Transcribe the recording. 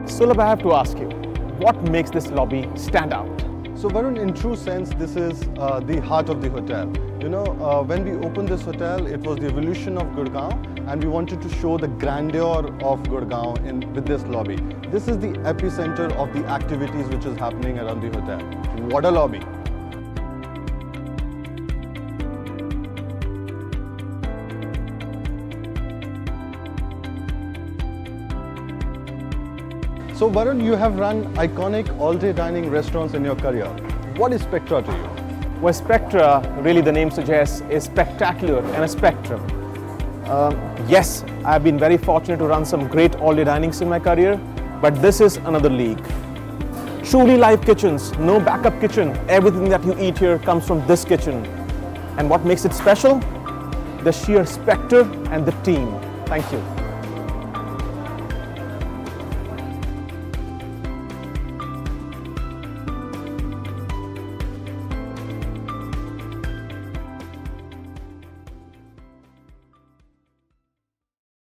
Sulabh, I have to ask you, what makes this lobby stand out? So Varun, in true sense, this is the heart of the hotel. You know, when we opened this hotel, it was the evolution of Gurgaon, and we wanted to show the grandeur of Gurgaon with this lobby. This is the epicenter of the activities which is happening around the hotel. What a lobby! So Varun, you have run iconic all-day dining restaurants in your career. What is Spectra to you? Well, Spectra, really the name suggests, is spectacular and a spectrum. Yes, I've been very fortunate to run some great all-day dinings in my career, but this is another league. Truly live kitchens, no backup kitchen. Everything that you eat here comes from this kitchen. And what makes it special? The sheer spectre and the team. Thank you.